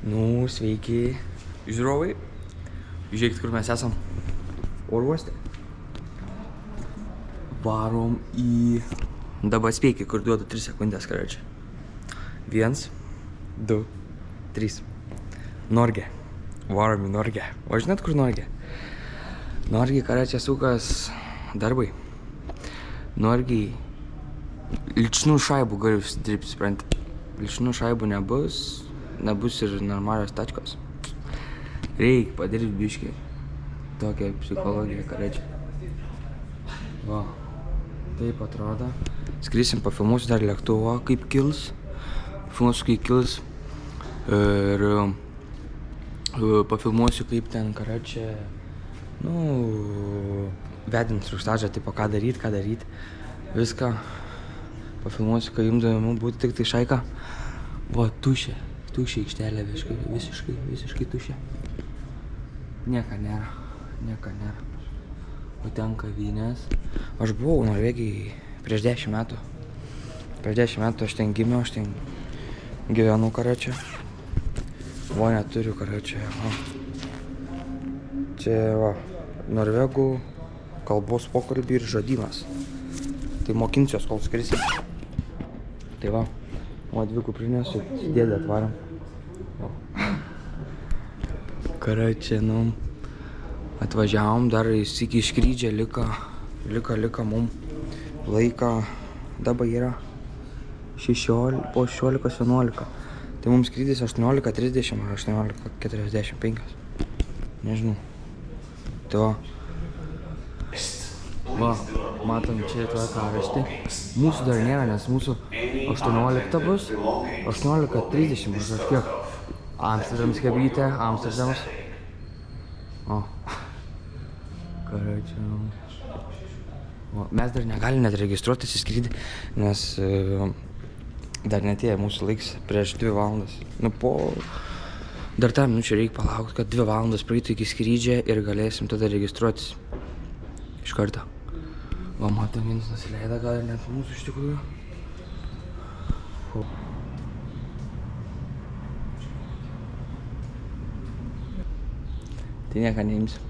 Nu, sveiki žiūrovai. Žiūrėkit, kur mes esam. Oro uoste. Varom į... Dabar spėkit, kur duodu 3 sekundės, karočią. 1, 2, 3. Norge. Varom į Norge. O žinot, kur Norge? Norge, karočią, sukas darbai. Norge ličnų šaibų galiu dirbti, supranti. Ličnų šaibų nebus ir normalios tačkos. Reik padaryti biškį. Tokia psichologija, karočią. Va. Taip atrodo. Skrisim, pafilmuosiu dar lėktuvo, kaip kils. Pafilmuosiu, kaip kils. Ir pafilmuosiu, kaip ten, karočią, vedint instruktažą, tipo, ką daryt. Viską. Pafilmuosiu, kai jums įdomu būtų tik tai šaika. Va, tuščia aikštelė, visiškai tuščia. Nieko nėra. O ten kavinės. Aš buvau Norvegijai prieš 10 metų. Prieš 10 metų aš ten gimiau, aš ten gyvenu, karočią. Va, neturiu, karočią. Čia, va, norvegų kalbos pokalbį ir žodynas. Tai mokinsiuos, kol skrisim. Tai va, dvikuprinėsiu, dėdę atvaram. Karočią, atvažiavom, dar iki skrydžio liko mum laiką, dabar yra 16:11. Tai mums skrydis 18:30 ar 18:45. Nežinau. Tai va, matom čia tą karaštį. Mūsų dar nėra, nes mūsų 18 bus, 18:30 bus kažkiek. Amsterdams kebytė, Amsterdamas. Karočią. Mes dar negalim net registruotis į skrydį, nes dar netėjo mūsų laiks prieš 2 valandas. Dar tam minučių reikia palaukti, kad 2 valandas praeitų iki skrydžio ir galėsim tada registruotis iš karto. Va, matom, vienas nusileido, gal ir net mūsų iš tikrųjų. Tai nieko neimsim.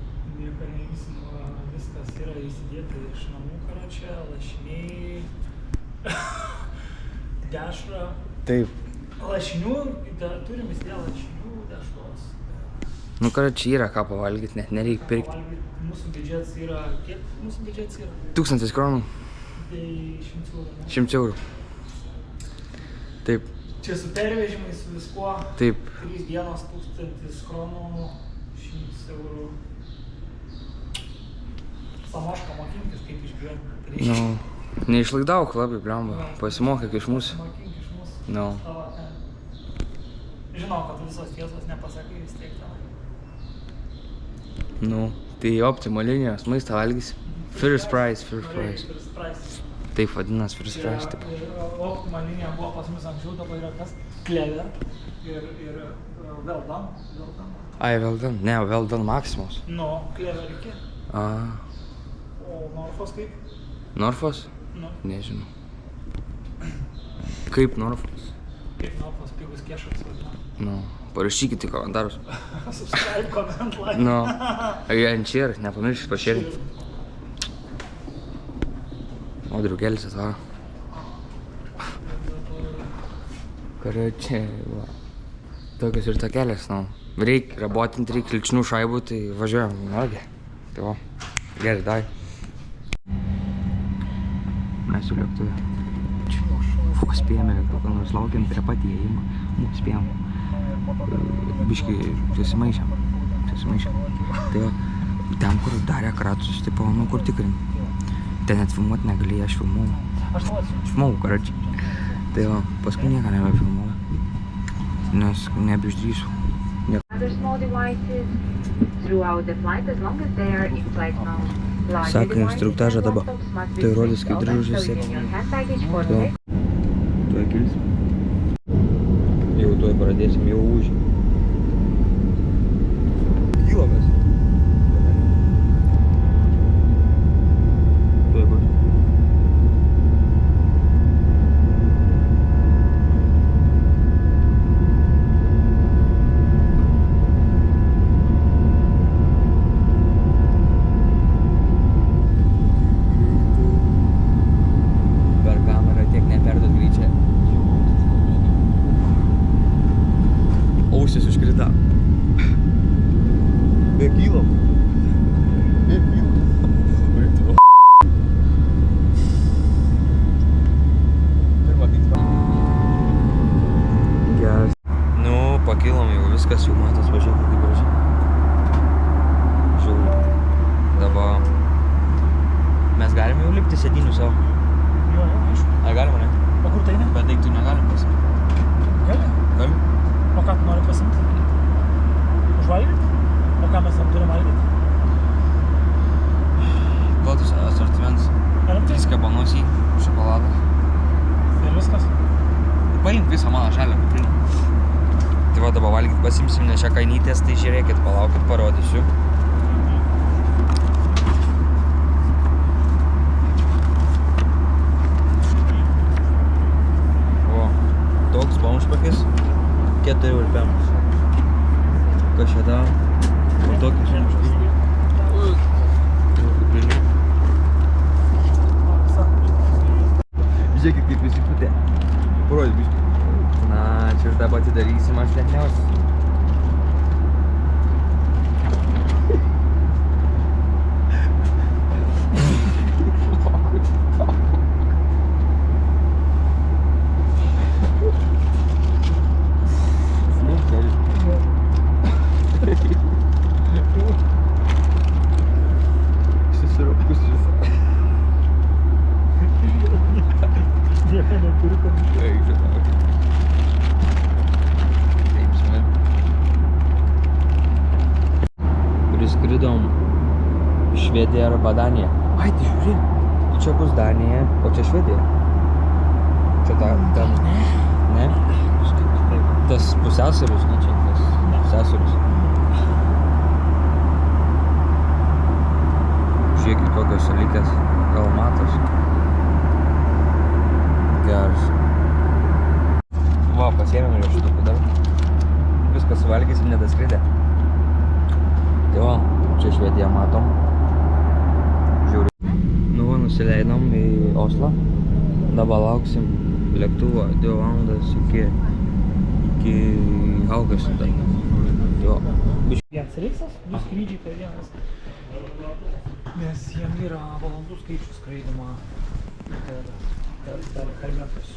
Viskas yra įsidėta iš namų, karočią, lašiniai, dešra. Taip. Lašinių, turim įsidėję lašinių, dešros. Karočią, yra ką pavalgyti, net nereikia pirkti. Mūsų biudžetas yra, kiek mūsų biudžetas yra? 1000 kronų. Tai 100 eurų, ne? 100 eurų. Taip. Čia su pervežimais, su viskuo. Taip. 3 dienos 1000 kronų, 100 eurų. Samošką mokintis, kaip išgyventi. Neišlaikdauk labai, blemba. Pasimokyk iš mūsų. Mokink iš mūsų. Žinau, kad tu visos tiesos nepasakai, vis tiek ten. Tai optimalinijos maistą valgysi. First price. Taip vadinas, first price. Optima linija buvo pas mus anksčiau, dabar yra kas? Clever ir well done. Ai, well done. Ne, well done Maximus. Clever iki. O Norfos kaip? Norfos? Nežinau. Kaip Norfos? Kaip Norfos, pigus kešas vadina. Parašykite į komentarus. Subscribe, comment, like. Ant share, nepamirškit pašėrinti. O, draugelis atvaro. Karočią, va. Tokios ir tokelės, Reik rabotinti, reik ličnų šaibų, tai važiuojam į Norge. Tai va, gerai, dai. Mes su lėktuvė. Spėjame lėktuvą, nors laukiam prie pat įėjimo. Spėjom. Biškai susimaišėm. Tai va, ten, kur darė kratus, tipo, kur tikrinti. Ten net filmuoti negalėjai, aš filmavau. Filmavau, karočią. Tai va, paskui nieko nebefilmavau. Nes nebeišdrįsiu. Sako instruktažą dabar. Tai rodys, kaip draužės sėkmė. Tuoj kilsim. Jau tuoj pradėsim, jau ūžį. Kylamės. Tuoj bus. ausis užkrita. Be kylo. Be kylo. Geras. Nu, pakilom jau viskas, jau matos, važiuok, kaip gražiai. Žiūrėjau. Dabar mes galime jau lipti sėdinių savo. Jo, aišku. Ar galima, ne? O kur tai ne? Bet daiktų negalim pasimti. Gali? Galim? O ką tu nori pasimti? Užvalgyti? O ką mes tam turim valgyti? Platus asortiments. Galim tai? 3 kabanosį, šokoladas. Ir viskas? Paimk visą mano žalę kuprinę. Tai va dabar valgyt pasimsim, nes čia kainytės, tai žiūrėkit, palaukit, parodysiu. O, toks baumšpakis, 4 eurų. Kas čia davo? O tokį šiandien uždėjau. Kuprinė. Žiūrėkit, kaip visi putė. Parodyk biškį. Na, čia ir dabar atidarysim, aš net neusiu. Priskridom Švediją arba Daniją. Ai, tai žiūrė, čia bus Danija, o čia Švedija. Čia ten... Ne? Tas pusiasalis, ne čia tas pusiasalis. Žiūrėkit, kokios salikės, gal matos. Geras. Va, pasiėmėm riešutukų dar. Viską suvalgysim, nedaskridę. Tai va, čia Švediją matom. Žiūriu. Nu va, nusileidom į Oslą. Dabar lauksim lėktuvo 2 valandas iki Haugesund. Jo. Vienas reisas, 2 skrydžiai per vienas. Nes jiem yra valandų skaičių skraidimo per metus.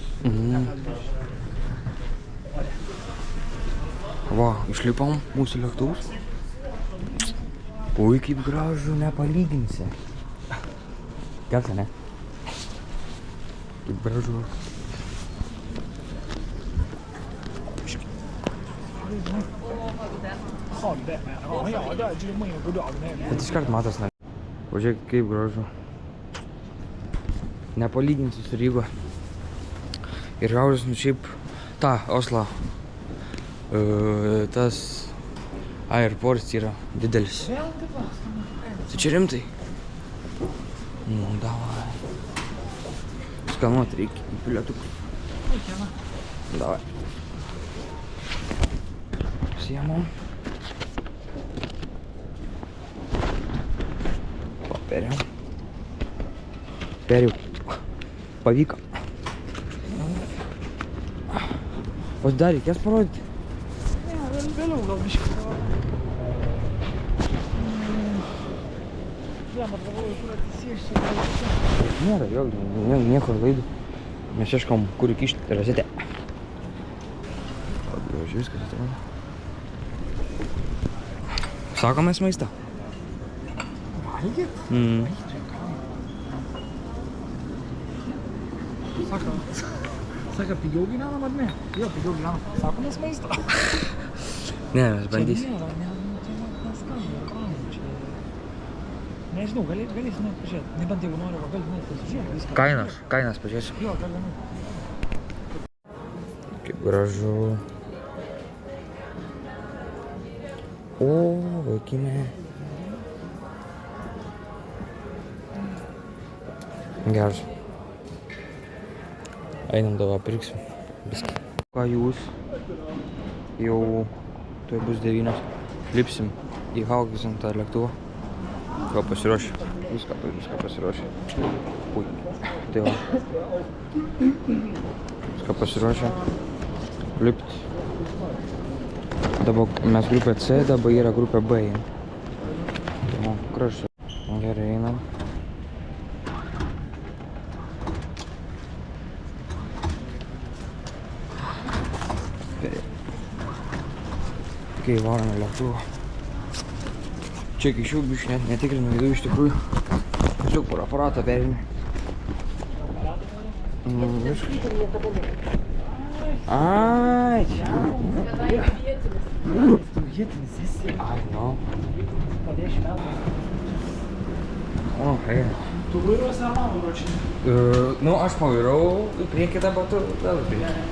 Va, išlipom mūsų lėktuvus. Ui, kaip gražu, nepalyginsi. Geras, ne? Kaip gražu. Bet iškart matos, ne? O žiūrėk, kaip gražu. Nepalyginsi su Ryga. Ir Haugesund, nu šiaip, ta, Oslo, tas airports yra didelis. Tai čia rimtai? Nu, davai. Skanuot reikia į bilietuką. Davai. Siemom. Paperiam. Periu. Pavyko. O dar reikės parodyti? Ne, vėliau gal biškį. Ja, man galvoju, kur atsisėščiau. Nėra, vėl, niekur laidų. Mes ieškom, kur įkišti rozetę. Gražiai viskas atrodo. Sakomės maistą? Valgyt? Sako, pigiau gyvenam ar ne? Jo, pigiau gyvenam. Sakomės maistą. Ne, mes bandysim. Čia nėra, neskamba, čia. Nežinau, galėsim net pažiūrėti. Nebent jeigu nori, gali net pasižiūrėti viską. Kainas pažiūrėsiu. Jo, gali net. Kaip gražu. O, vaikinė. Geras. Einam dabar pirksim. Viską. Ką jūs? Jau tuoj bus 9. Lipsim į Haugesund tą lėktuvą. Ką pasiruošę? Viską pasiruošę. Puikiai. Tai va. Viską pasiruošę. Lipt. Dabar mes grupė C, dabar yra grupė B. O, gražu. Gerai, einam. Kai varome lėktuvą. Čia iki šių biškį net netikrinu veidų iš tikrųjų. Tiesiog por aparatą perėmė. Ai, čia. Vietinis esi. Ai, no. Po 10 metų. O, hei. Tu vairuosi ar man vairuoči? Nu, aš pavairau į priekį dabar tu vėl į priekį.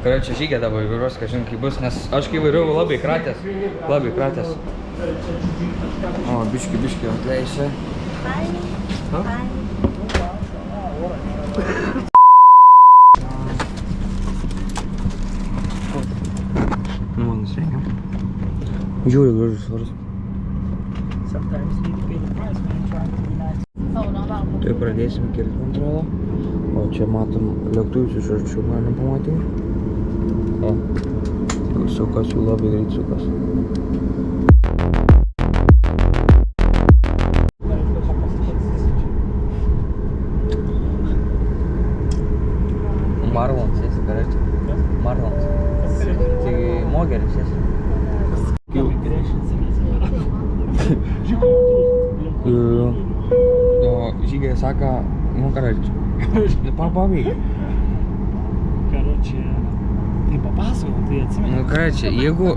Kai čia žygė dabar vairuos, kažin kai bus, nes aš kai vairuoju labai kratęs. Labai kratęs. O, biški atleisi. Nu, man nusrengiam. Žiūri gražus varas. Sometimes you need to pay the price when you're trying to be nice. Tai pradėsim kilti, man atrodo. O čia matom lėktuvus iš arčiau galim pamatyti. O, sukas jau labai greit sukas. Marlons esi, короче. Marlons. Tai mogeris esi. O žygiai sako, nu короче. Papavyk. Короче, tai papasakau, tai atsimeni. Nu короче, jeigu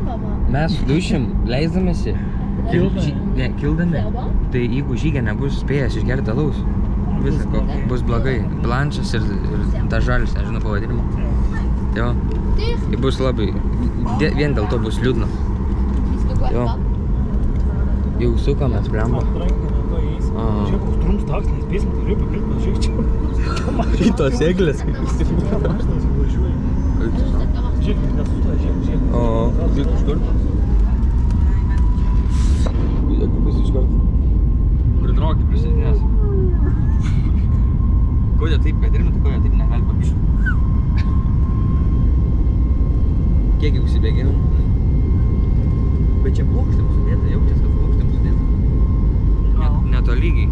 mes dušim leisdamėsi, kildami, tai jeigu žygė nebus spėjęs išgerti alaus, viskas bus blogai. Blanšas ir ta žalis, nežinau pavadinimo. Tai va, tai bus labai, vien dėl to bus liūdna. Tai va, jau sukamės, blemba. Žiūrėk, koks trums toks, nes pėsmė, tai reikia pakilti, žiūrėk čia. Šitos eglės. Žiūrėk, nesustoja, žiūrėk. O, žiūrėk iš karto. Žiūrėk, kokius iš karto. Pritraukė prisidinės. Kodė taip, kad irmi, tai kodė taip negali pabišti. Kiek jau užsibėgėm? Bet čia plokštėm sudėta, jaučias, kad plokštėm sudėta. Netolygiai.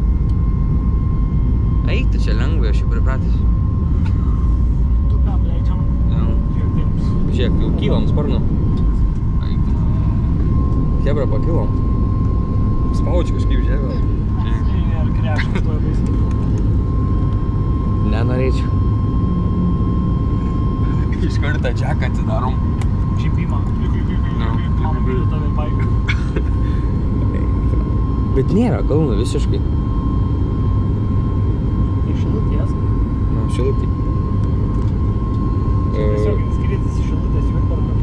Eik, tai čia lengvai, aš jau pripratęs. Tu ką, pleidžiam? Žiūrėk, jau kylam sparnu. Hebra pakilom. Spaudžiu kažkaip, žiūrėk. Ir kreškas tuoj baisi. Nenorėčiau. Iš karto džeką atsidarom. Čipimą. Mama myli tave baiką. Bet nėra kalnų visiškai. Iš Šilutės. Nu, Šilutė. Tiesioginis skrydis iš Šilutės Jurbarko.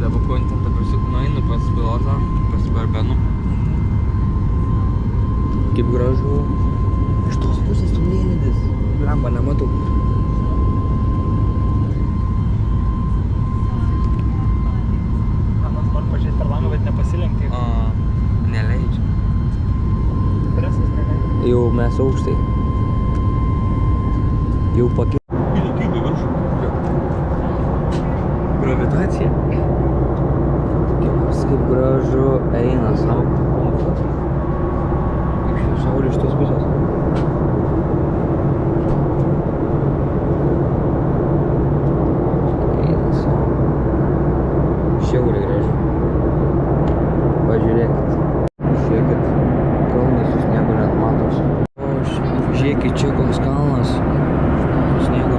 Dabar kontentą nueinu pas pilotą, pas Barbenu. Kaip gražu. Iš tos pusės tunėlidis. Blemba, nematau. Noriu pažiūrėti per langą, bet nepasilenkti. Neleidžia. Presas neleidžia. Jau mes aukštai. Jau pakilom. Kaip į viršų. Gravitacija. Kaip gražu eina savo. Kaip šitą saulė iš tos pusės. Eina savo. Šiauriai gražu. Pažiūrėkit. Žiūrėkit. Kalnai su sniegu net matos. O, žiūrėkit, čia koks kalnas. Su sniegu.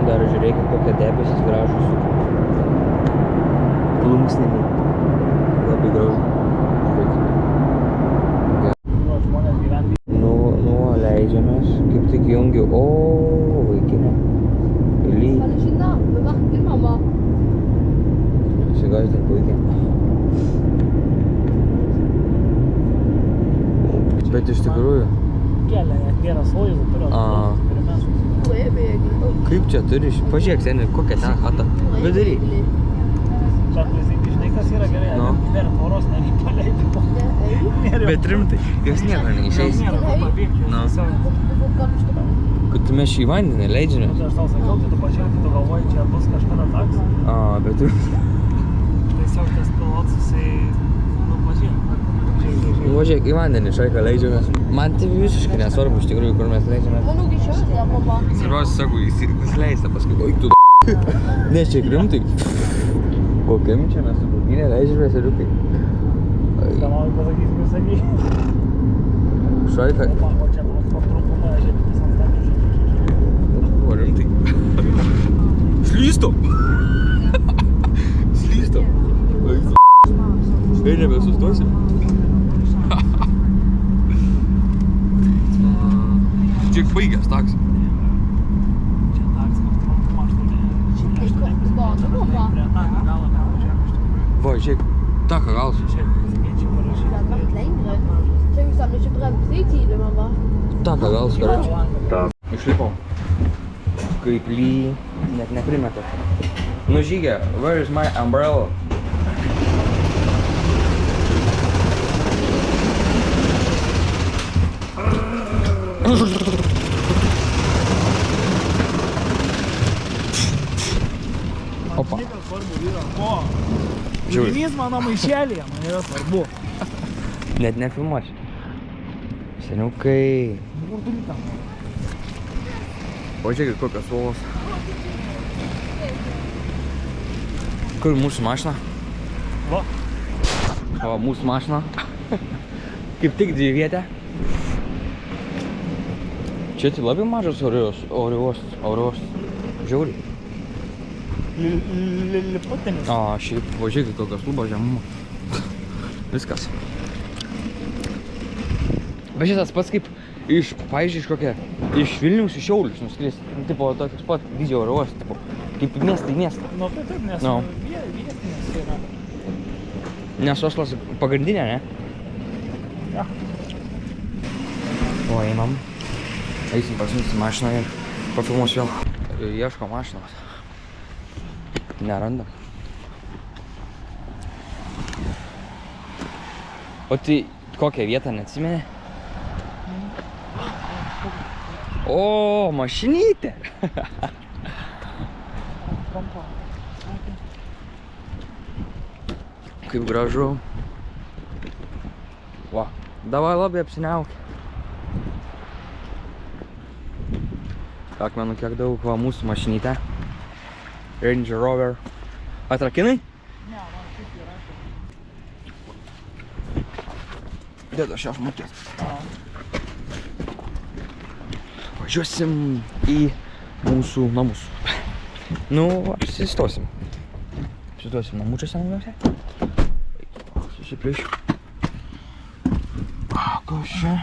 Dar žiūrėkit, kokie debesis gražus. Plunksniniai. Labai gražu. Žmonės gyventi. Nu, leidžiamės. Kaip tik jungiu. O, vaikinė. Lyg. Įsigazdink puikiai. Bet iš tikrųjų. Kelia net vienas laivų turiu. Kaip čia turi? Pažiūrėk, seniai, kokia ten chata. Vidury. Bet žinai, kas yra gerai, nėra tvoros, nereikia paleidimo. Bet Bet rimtai, jos nieko neišeis. Nėra kur pabėgti. Kad mes šį vandenį leidžiame. Tai aš tau sakiau, tai tu pažiūrėk, tu galvoji, čia bus kažkada taks. A, bet tu... Tiesiog tas pilotas, jisai, nu, pažiūrėk. Važiuok į vandenį, šaiką leidžiamės. Man tai visiškai nesvarbu, iš tikrųjų, kur mes leidžiamės. Manau, greičiausiai ją pabandyti. Svarbiausia, sakau, jis leista paskui, oi tu ne, čia rimtai. Kokiam čia mes su burginė leidžiamės eriukai. Ką noriu pasakyti, kaip sakai. Šaika. O čia trumpumoje, žiūrėk, tas ant stabdžių. O rimtai. Slystom! Slystom! Ir nebesustosim. Čia baigęs taks. Čia taks, kad trumpumo, aš tada... Prie tako galą nevažiuojam iš tikrųjų. Va, žiūrėk, taka galas. Čia pasikeičiai parašyti. Ja, mach längere. Ich habe gesagt, ich habe seht ihr immer was. Taka galas, karoči. Išlipom. Kaip lyja, net neprimeta. Nu žygė, where is my umbrella? Opa. Svarbu yra ko? Žiūri. Žuvinys mano maišelėje, man yra svarbu. Net nefilmuosiu. Seniukai. Kur turi tam? O žiūrėkit, kokios uolos. Kur mūsų mašina? Va. O, mūsų mašina. Kaip tik dvivietė. Čia tai labai mažas oriuostas. Žiauriai. Liputinis. O, šiaip, važiuokit, kokios lubos žemumo. Viskas. Bet šitas pats kaip iš, pavyzdžiui, iš kokia, iš Vilniaus į Šiaulius nuskris. Tipo, tokios pat dydžio oriuostas, tipo, kaip miestą į miestą. Nu, tai taip, nes No. vietinės yra. Nes Oslas pagrindinė, ne? Ja. O, einam. Eisim pasiimti mašiną ir pafilmuos vėl. Ieško mašinos. Nerandam. O tai kokią vietą neatsimeni? O, mašinytė! Kaip gražu. Va, davai labai apsiniauk. Akmenų kiek daug, va, mūsų mašinytė. Range Rover. Atrakinai? Ne, man kaip yra. Dėdu, aš jau mokės. Važiuosim į mūsų namus. Nu, apsistosim. Apsistosim namučiuose namuose. Susiplėšiu. Kas čia?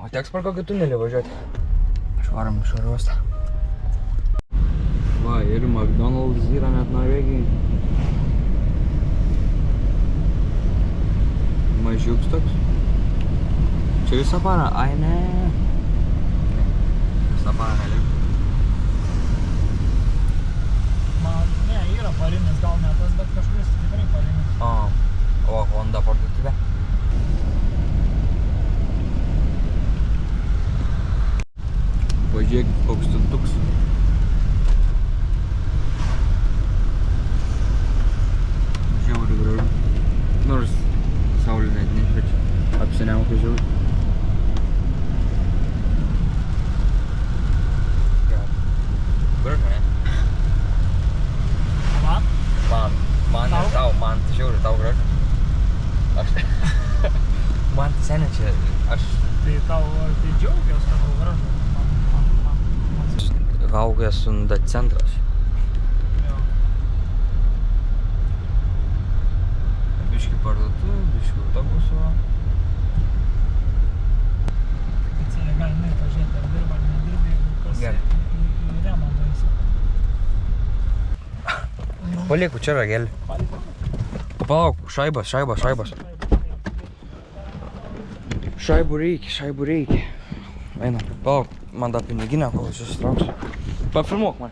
O teks per kokį tunelį važiuoti. Švaram iš oro uostą. Va, ir McDonald's yra net Norvegijai. Mažiuks toks. Čia visą parą? Ai ne. Visą parą nelik. Man, ne, yra parinis, gal ne tas, bet kažkuris tikrai parinis. O Honda parduotuvė. Pažiūrėkit, koks tu toks. Žiauriai gražu. Nors saulė net nešviečia. Apsiniaukia žiauriai. Gražu, ne? Man? Man ir tau, man tai žiauriai, tau gražu. Aš... Man tai seniai čia, aš... Tai tau, tai džiaugiuosi, kad tau gražu. Haugės Sunda centras. Jo. Biški parduotuvė, biški autobusu. Oficialiai galime pažiūrėti, ar dirba, ar nedirba, jeigu kas į Gerai. remontą eisi. Palieku čia ragelį. Palauk, šaibas. Šaibų reikia. Einam, palauk, man dar piniginę, kol susitrauksiu. Pafilmuok man.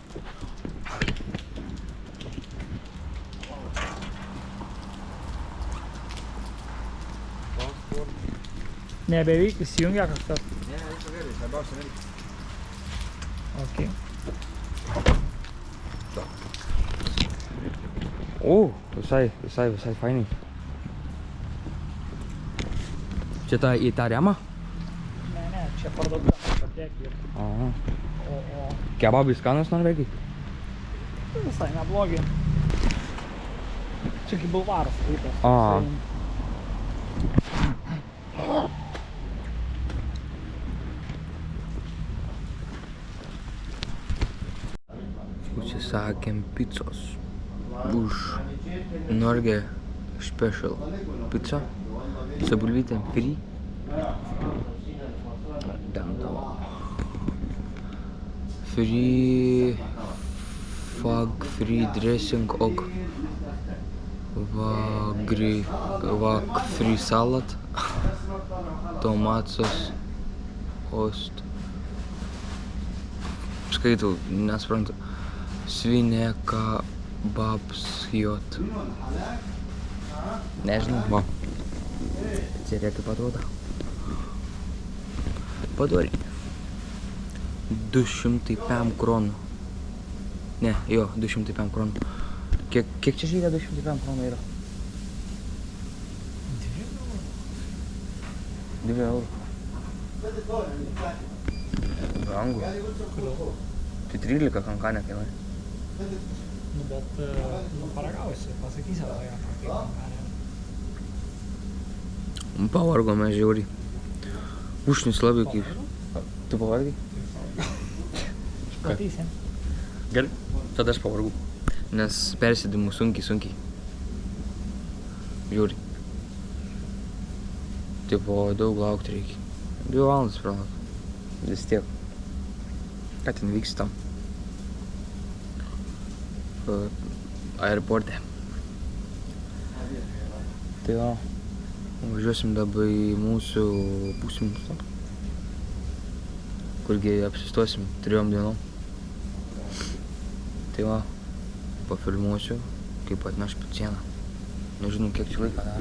Nebeveik, įsijungia kažkas. Ne, visą gerai, svarbiausia nereikia. Ok. O, visai fainai. Čia į tą remą? Ne, čia parduotuvė patekė. Aha. O Kebabai skanus norvegiai? visai neblogi. Čia kaip bulvaras vaikas. A. Užsisakėm pizzos už Norge Special pizza su bulvytėm free. Free fag, free dressing og vak free salad, tomatsas, ost. Skaitau, nesuprantu. Svineka babsjot. Nežinau, va. Pizzerija kaip atrodo. Padori. 205 kronų. Ne, jo, 205 kronų. Kiek čia žiūrė 205 kronų yra? 2 eurų. Brangu. Tai 13 kankanė kainuoja. Nu, bet paragausi, pasakysi apie ją. Pavargome žiauriai. Užnis labai kaip. Tu pavargai? Patysi. Gerai. Tada aš pavargau. Nes persėdimu sunkiai. Žiūri. Tipo, daug laukti reikia. 2 valandas pralauk. Vis tiek. Ką ten vyks tam? Aeroporte. Tai jo. Važiuosim dabar į mūsų pusmiestį. Kurgi apsistosim 3 dienom. Tai va, pafilmuosiu, kaip atneš picieną. Nežinau, kiek čia laiką dar.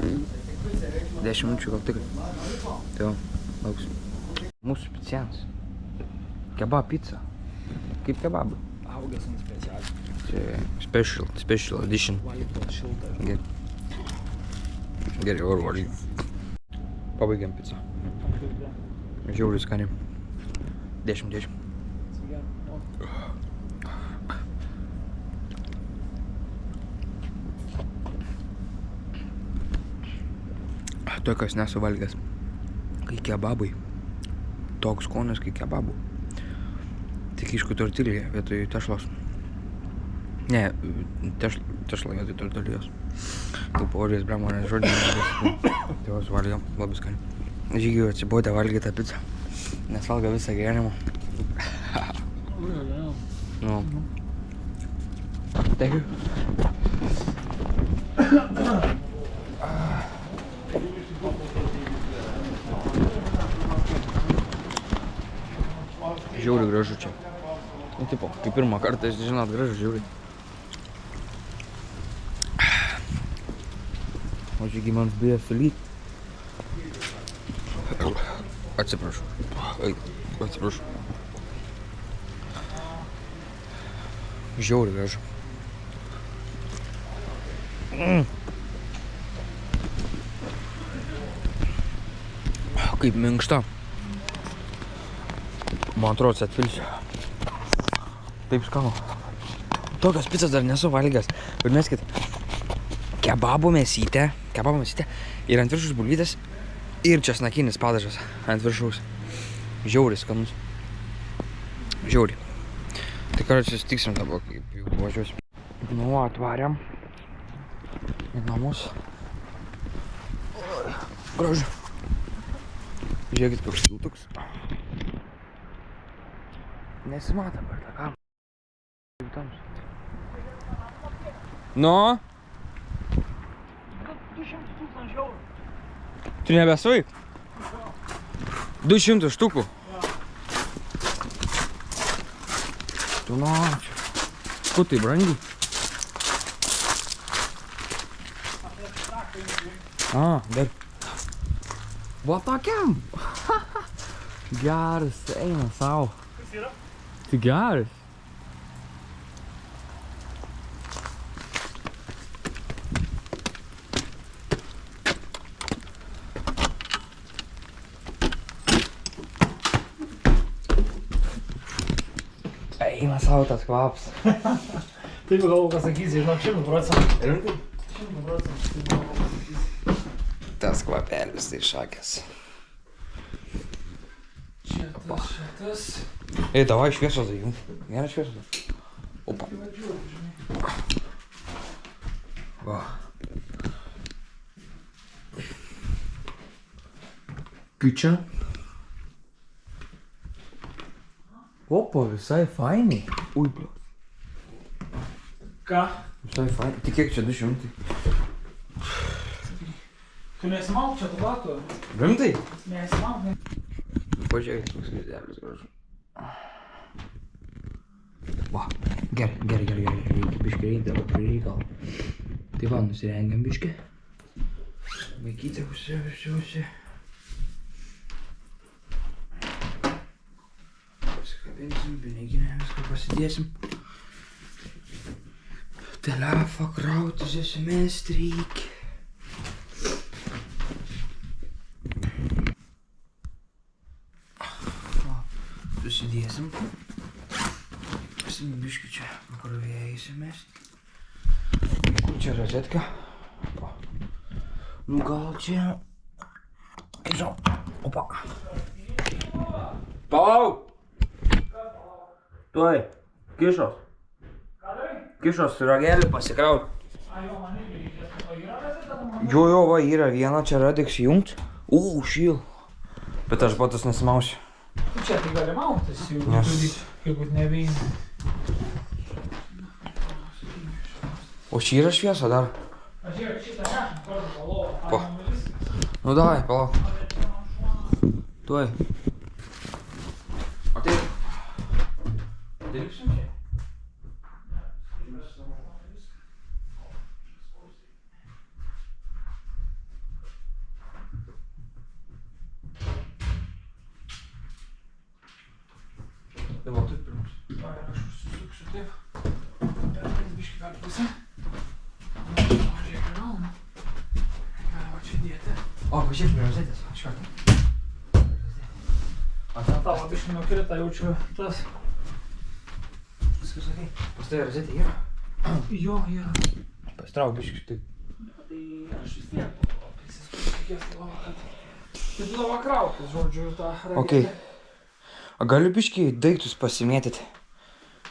10 minučių gal tikrai. Tai va, lauksim. Mūsų picienas. Kebab pizza. Kaip kebabai. Augas ant specialiai. Čia special edition. Valytos šiltas. Gerai, oro valgym. Pabaigiam pizzą. Žiauriai skaniai. 10. Tokios nesu valgęs. Kai kebabai. Toks skonis kai kebabų. Tik iškų tortilija vietoj tešlos. Ne, tešla vietoj tortilijos. Kaip orės bremonės žodžiai. Tai vas valgiam, labai skaniai. Žygiui atsibodę valgyti tą pizzą. Nes valgo visą gyvenimą. Nu. Thank you. Žiauriai gražu čia. Nu, tipo, kaip pirmą kartą, žinot, gražu žiauriai. O žygiai man bija sulyt. Atsiprašau. Atsiprašau. Žiauriai gražu. Kaip minkšta. Man atrodo, atvilsiu. Taip skanu. Tokios pizzas dar nesu valgęs. Bet meskit, kebabų mėsytė ir ant viršus bulvytės ir česnakinis padažas ant viršaus. Žiauriai skanus. Žiauriai. Tai karočiui susitiksim dabar, kaip jau važiuosim. Nu, atvarėm į namus. Gražu. Žiūrėkit, koks šiltuks. Nesimato per tą kamerą. Nu? 200 000 eurų. Tu nebesvai? 200 štukų? Tu načiu. Kur tai brangiai? A, dar. Va tokiam. Geras, eina savo. Kas yra? Tai geras. Eina savo tas kvapas. Taip galvoju, ką sakysi, žinok, 100%. Rimtai? 100%. Tas kvapelis tai šakės. Šitas. Ei, davai šviesos įjung. Geras šviesos. Opa. Va. Kai čia? Opa, visai fainai. Ui, bro. Ką? Visai fainai. Tik kiek čia 200? Tu nesimauk čia tabako? Rimtai? Nesimauk. Pažiūrėk, toks videlis gražu. Va, gerai. Reikia biškį eiti dabar prie reikalo. Tai va, nusirengiam biškį. Vaikytė užsi. Pasikabinsim, piniginę, viską pasidėsim. Telefą krautis, SMS reikia. Susidėsim. Biškį čia pakrovėję įsimesti. Kur čia rozetka? Nu gal čia... Žinau. Opa. Palauk! Tuoj. Kišos. Ką darai? Kišos ragelį pasikraut. A, jo, man irgi reikės. O yra rozeta tam? Jo, va, yra viena čia radiks įjungt. Šyl. Bet aš batus nesimausiu. Tu čia tai gali mautis, jeigu nebeini. O šį yra šviesa dar. Aš žiūrėk, šitą nešam kartu palovą. Pa. Nu davai, palauk. Tuoj. Ateik. Dirbsim čia? Tai va, taip pirmus. Aš užsisuksiu taip. Permės biškį per pusę. Žiūrėk, rauna. Galima čia dėti. O, pažiūrėk, prie rozetės. Iš karto. Tavo biškį nukrita, jaučiu tas. Viskas okei. Pas tai rozetė yra? Jo, yra. Pasitrauk biškį taip. Tai aš vis tiek prisisukęs lovą, kad... Taip lovą kraukis, žodžiu, tą ragelį. Okei. A galiu biškį daiktus pasimėtyti?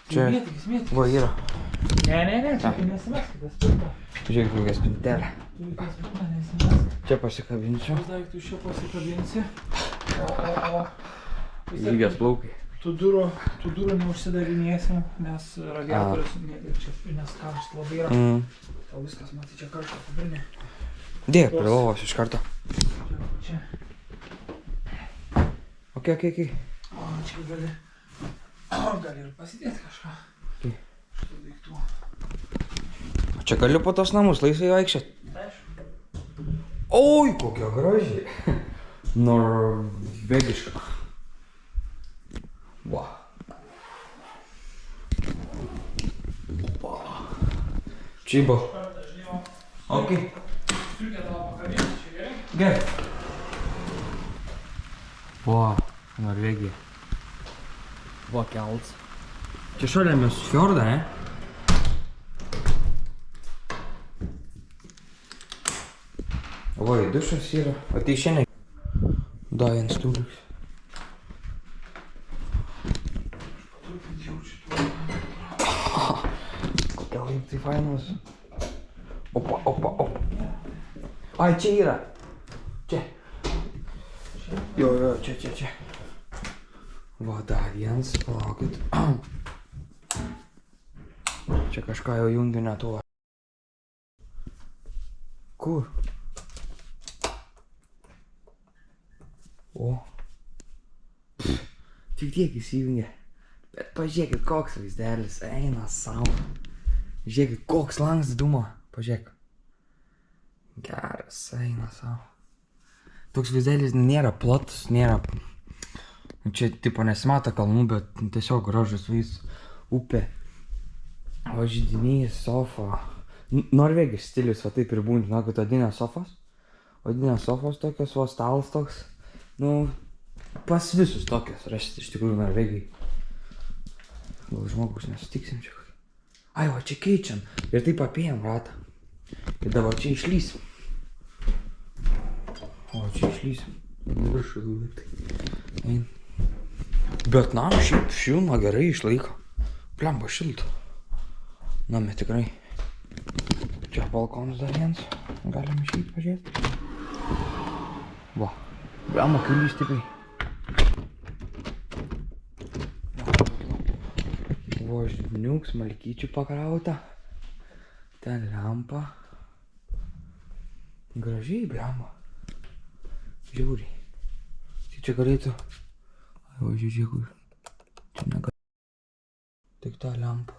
Čia... Mėtykis. Va, yra. Ne, čia nesimeskit, tas pirma. Žiūrėk, kokia spintelė. Tu tas pirma nesimeskit. Čia pasikabinsiu. Tuos daiktus čia pasikabinsi. Lygios plaukai. Tų durų neužsidarinėsim, nes radiatorius čia, nes karšt labai yra. Tau viskas, matai, čia karštą pabrinė. Dėk, prie lovos iš karto. Čia. Okei. O, čia gali ir pasidėti kažką. Šitų daiktų. O čia galiu po tos namus laisvai vaikščiot. Aišku. Oi, kokia graži. Norvegiška. Va. Opa. Čibo. Okei. Striukę tavo pakabinti, čia gerai? Gerai. Va, Norvegija. Va, kelts. Čia šalia mes fjordą, ne? Oi, dušas yra. O tai šiandien. Da, vienas stūlis. Truputį jaučiu tuo. Kokia laiptai fainos. Opa. Ai, čia yra. Čia. Jo, čia. Va, dar vienas, palaukit. Čia kažką jau jungiu ne tuo. Kur? O. Tik tiek įsijungia. Bet pažiūrėkit, koks vaizdelis. Eina savo. Žiūrėkit, koks lankstas dūmo. Pažiūrėk. Geras, eina savo. toks vaizdelis nėra platus, nėra... Čia tipo nesimato kalnų, bet tiesiog gražus vaizdas. Upė. O židinys, sofa. Norvegijos stilius, va taip ir būna, žinokit, odinės sofos. Odinės sofos tokios, o stalas toks. Nu, pas visus tokios rasit iš tikrųjų Norvegijai. Gal žmogus nesutiksim čia. Ai, o čia keičiam. Ir taip apėjom ratą. Ir dabar čia išlysim. O, čia išlysim. Viršų tai. Bet nam šiaip šilumą gerai išlaiko. Plemba šilta. Name tikrai. Čia balkonas dar vienas. Galim išeit pažiūrėti. Va. Plemba kailys stipriai. Va, žiniuk, smalkyčių pakrauta. Ten lempa. Gražiai, blemba. Žiauriai. Tai čia galėtų... Ai, va, žiūrėk, čia negali. Tik tą lempą.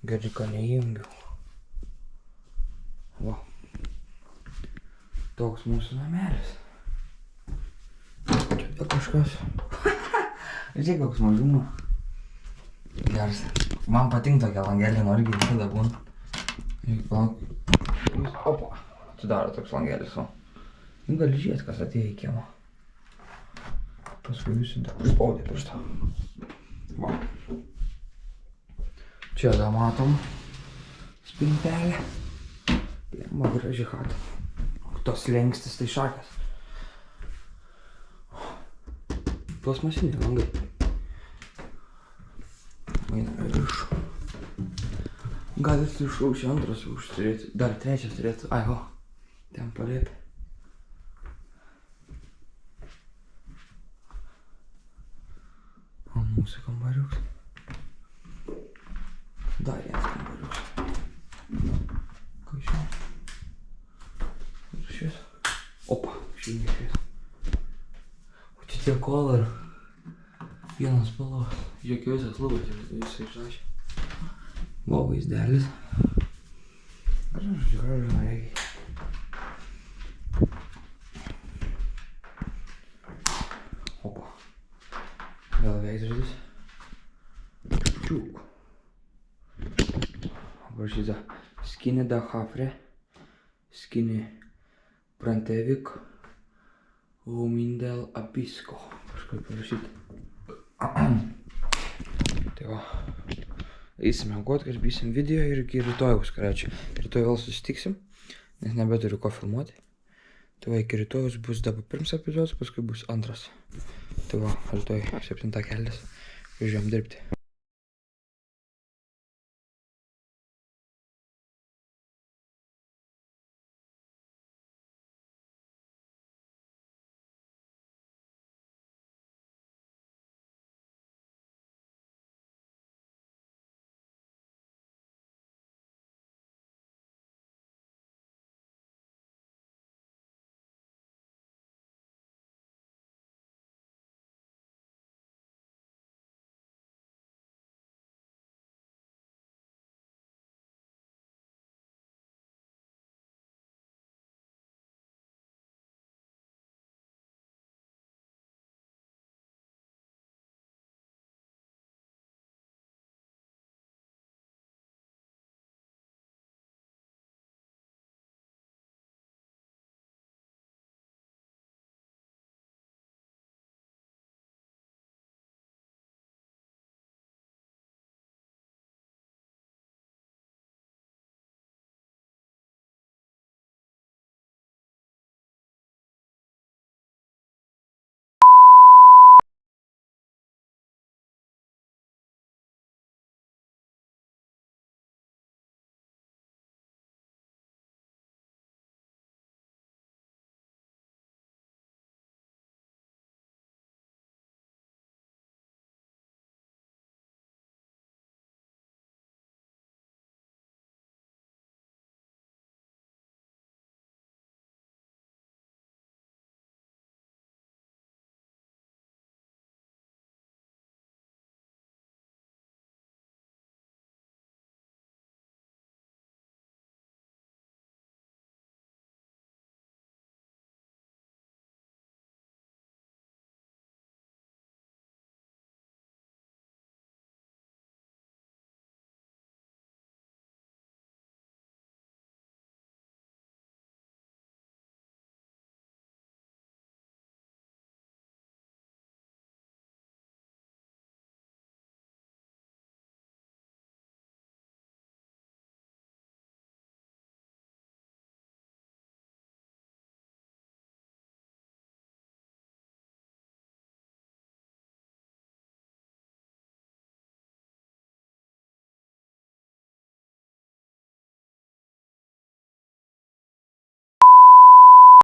Gerai, ką neįjungiau. Va. Toks mūsų namelis. Čia apie kažkas. Žiūrėk, koks mažumas. Geras. Man patinka tokia langelė, nori visada būna. Reikia palauk. Opa. Atsidaro toks langelis, o. Nu, gali žiūrėti, kas atėjo į kiemą. Paskui visi dar prispaudė pirštą. Va. Čia dar matom spintelę. Plemba graži chata. Tos lengstis tai šakės. Plasmasiniai langai. Einame viršų. Galit iš aukščio antras aukštas turėti. Dar trečias turėtų. Ai, o. Ten palėpė. O mūsų kambariuks. Dar vienas kambariuks. Ką šiandien? Ir šis. Opa, šiandien šis. O čia tiek kolorų. Vienas spalvos. Jokiausias lubas visai išrašė. Va, vaizdelis. Gražu, Norvegijai. Opa. Vėl veidrodis. Čiuk. Parašyta Skini da Hafre. Skini Prantevik. Humindel Apisko. Kažkaip parašyta. Tai va. Eisim miegot, karpysim video ir iki rytojaus, karečiui. Rytoj vėl susitiksim, nes nebeturiu ko filmuoti. Tai va, iki rytojus bus dabar pirmas epizodas, paskui bus antras. Tai va, rytoj 7 keltis. Važiuojam dirbti.